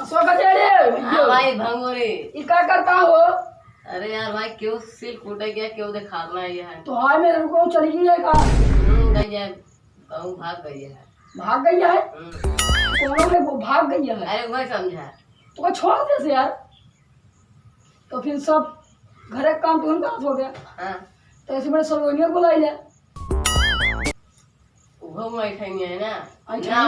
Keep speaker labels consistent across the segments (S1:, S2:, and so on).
S1: हाँ भाई भंगोरी
S2: ये क्या करता हो?
S1: अरे यार भाई क्यों सिल फूटे गया क्यों दिखाना है यार
S2: तो हाय मेरे को चली गई है का?
S1: गई है कहूँ भाग गई है।
S2: भाग गई है? कौन है वो भाग गई है?
S1: अरे वही समझा
S2: तो छोड़ दे से यार। तो फिर सब घर का काम तुम हो गया।
S1: हाँ
S2: तो ऐसे में सलोनिया बुलाई ले।
S1: वो मैं नहीं है ना
S2: ऐठा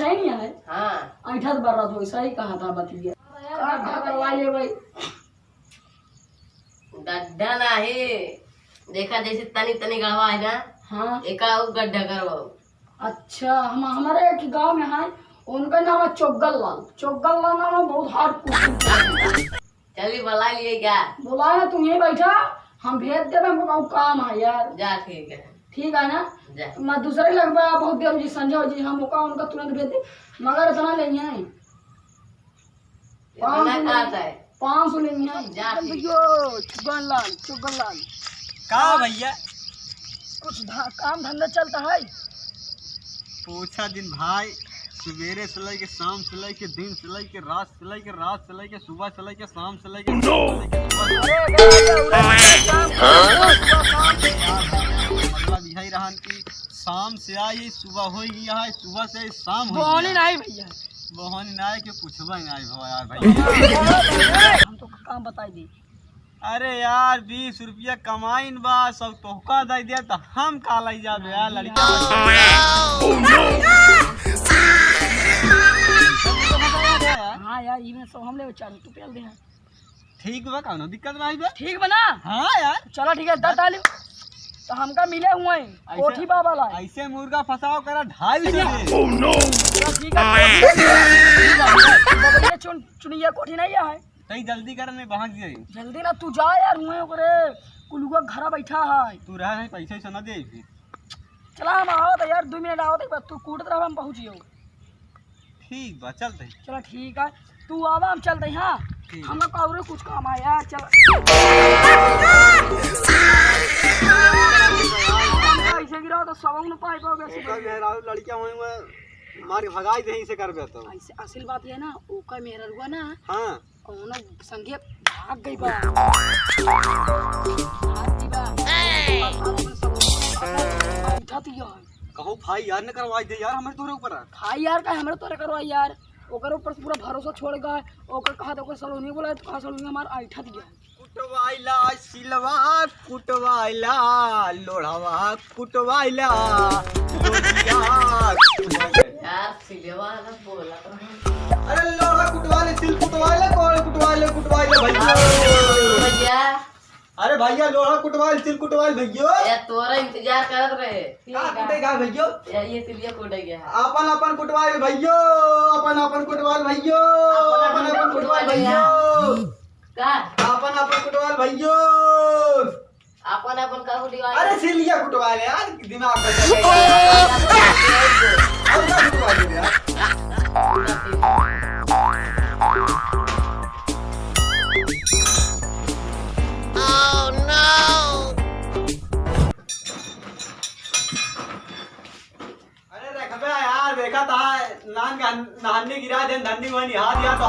S2: ही नहीं है।
S1: हाँ
S2: ऐठा तो बर्रा तो ऐसा ही कहा था बतिया क्या करवा ले भाई।
S1: गड्ढा ना है देखा जैसे तनी तनी गढ़वा है ना।
S2: हाँ
S1: एक गड्ढा करवाओ।
S2: अच्छा हमारे एक गांव में है उनका नाम है चोगल लाल। चोगल लाल नाम है बहुत हार्ड।
S1: चलिए बुला लिए क्या?
S2: बुलाया ना तुम यही बैठा हम भेज देवे हमको काम है यार।
S1: जा ठीक है।
S2: ठीक है ना
S1: जा
S2: मैं दूसरे लगवा बहुत देर जी संजय जी हम मौका उनका तुरंत भेज दे मगर इतना नहीं है। 500 नहीं है।
S1: जा
S2: चुगल लाल
S3: का भैया
S2: कुछ काम धंधा चलता है।
S3: पूछा दिन भाई सवेरे से लेके शाम से लेके दिन से लेके रात से लेके रात से लेके सुबह से लेके शाम से लेके मतलब यही रहन की शाम से आई सुबह हो गया है सुबह से शाम हो
S2: बोनी नहीं भैया
S3: बहन नहीं के पूछबा नहीं भवा यार भाई
S2: हम तो काम बताई दी।
S3: अरे यार 20 रुपया कमाइन बा सब तोहका दे दिया तो हम का लाई जाबे यार लड़का।
S2: हाँ यार इमे सब हम ले चालू तू पेल दे।
S3: ठीक बा कोनो दिक्कत नहीं बा।
S2: ठीक बना।
S3: हाँ यार
S2: चलो ठीक है 10 डाली तो हमका मिले हुए हैं कोठी बाबा ला।
S3: ऐसे मुर्गा फसाओ करा 250 ओह नो।
S2: ठीक है चुनिया कोठी नहीं है।
S3: तई जल्दी कर मैं भाग जाई।
S2: जल्दी ना तू जा यार हुए ओकरे कुलुआ घर बैठा है।
S3: तू रह नहीं पैसे से ना दे फिर।
S2: चला हम आओ तो यार 2 मिनट आओ तो तू कूटत रह हम पहुंचियो।
S3: ठीक बा चलते।
S2: चलो ठीक है तू आवा हम चलते। हाँ हम लोग और कुछ काम है यार। चल ऐसे गिरा तो सब न पाए पाओगे।
S3: लड़कियां होए मार के भगाई दे से करबे तो
S2: ऐसे असल बात है ना ओका मेरा रुआ ना।
S3: हां
S2: कौन संगे भाग गई बा।
S3: कहो भाई यार ने करवाई दे यार हमारे तोरे ऊपर।
S2: भाई यार का हमरे तोरे करवाई यार ओकर ऊपर से पूरा भरोसा छोड़ गए। ओकर कहा तो ओकर सलोनी बोला तो कहा सलोनी हमार ऐठा दिया।
S3: कुटवाइला सिलवा कुटवाइला लोढ़वा कुटवाइला
S1: यार सिलवा ना बोला
S3: अरे लोढ़ा कुटवाले सिल कुटवाइला कौन कुटवाइला
S1: भैया।
S3: अरे भैया लोढ़ा कुटवाइल सिल कुटवाइल भैया
S1: यार तोरा इंतजार करत रहे।
S3: का कुटेगा भैया
S1: ये सिलिया कुटे गया
S3: अपन अपन कुटवाइल भैया अपन अपन कुटवाइल भैया अपन अपन कुटवाइल भैया
S1: का
S3: अपन अपन कुटवाइल भैया
S1: अपन अपन का कुटवा।
S3: अरे सिलिया कुटवाइल यार दिमाग में अब क्या कुटवाइल यार। देखा था नान का नहाने गिरा दे धंधी वनी हाथ यार तो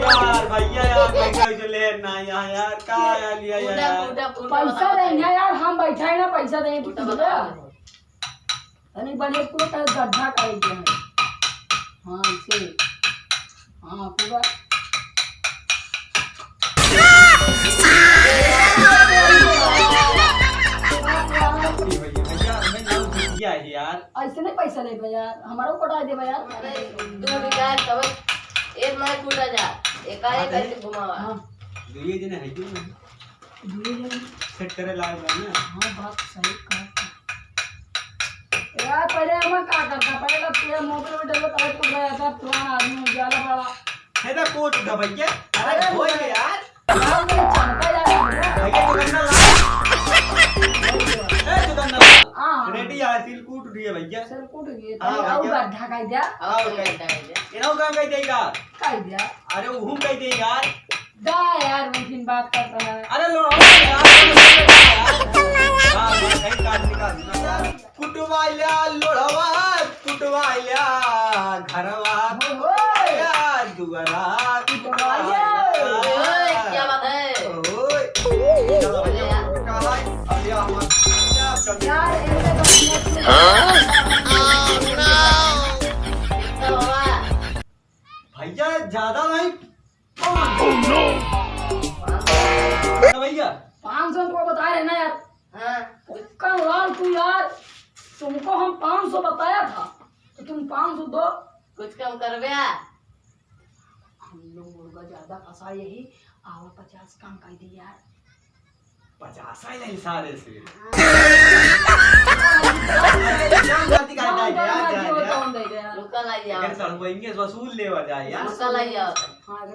S3: यार भैया यार पैसा जो ले ना यार का यार लिया यार
S2: पैसा देंगे यार हम बैठा है ना पैसा देंगे तू बोला नहीं बने पूरा का गड्ढा करेंगे। हाँ इसे हाँ पूरा
S3: यार
S2: ऐसे नहीं पैसा ले यार हमारा कटा दे यार।
S1: 2 बीघा सब एक मार कूटा जा एक ऐसे घुमावा।
S2: हां
S3: दुइये दिन है जो सेट करे लाग ना।
S2: हां बात सही कहा यार। पहले हम क्या करता पहले तेरे मोबाइल में डालो तब तो गया था पुराना आदमी हो जाला बड़ा
S3: है ना कोट का भैया। अरे हो यार
S2: हम नहीं चलता यार
S3: भैया तो करना ला ए तो करना
S2: हां
S3: रेडी यार सिल कूट दिए भैया
S2: सर कूट गए और गड्ढा काई दिया।
S3: हां काई दिया इनो काम काई देगा
S2: काई दिया।
S3: अरे उहुम काई दे यार
S2: दा यार वो फिर बात करता है।
S3: अरे लो यार हां कहीं काट निकाल कुटवाइला लोढ़वा कुटवाइला घरवा
S1: कितना हुआ?
S3: भैया ज्यादा नहीं भैया
S2: 500 को बता रहे ना यार।
S1: हाँ,
S2: कल रात तू यार, तुमको हम 500 बताया था तो तुम 500 दो।
S1: कुछ कम कर बे।
S2: हम लोग मुर्गा ज्यादा फंसा यही, आवा 50 कम कर दी यार।
S3: 50 ही नहीं सारे से
S2: हाँ,
S1: रुका लाई आओ।
S3: वसूल लेवा जाए यार
S1: रुका लाई आओ।
S2: हाँ,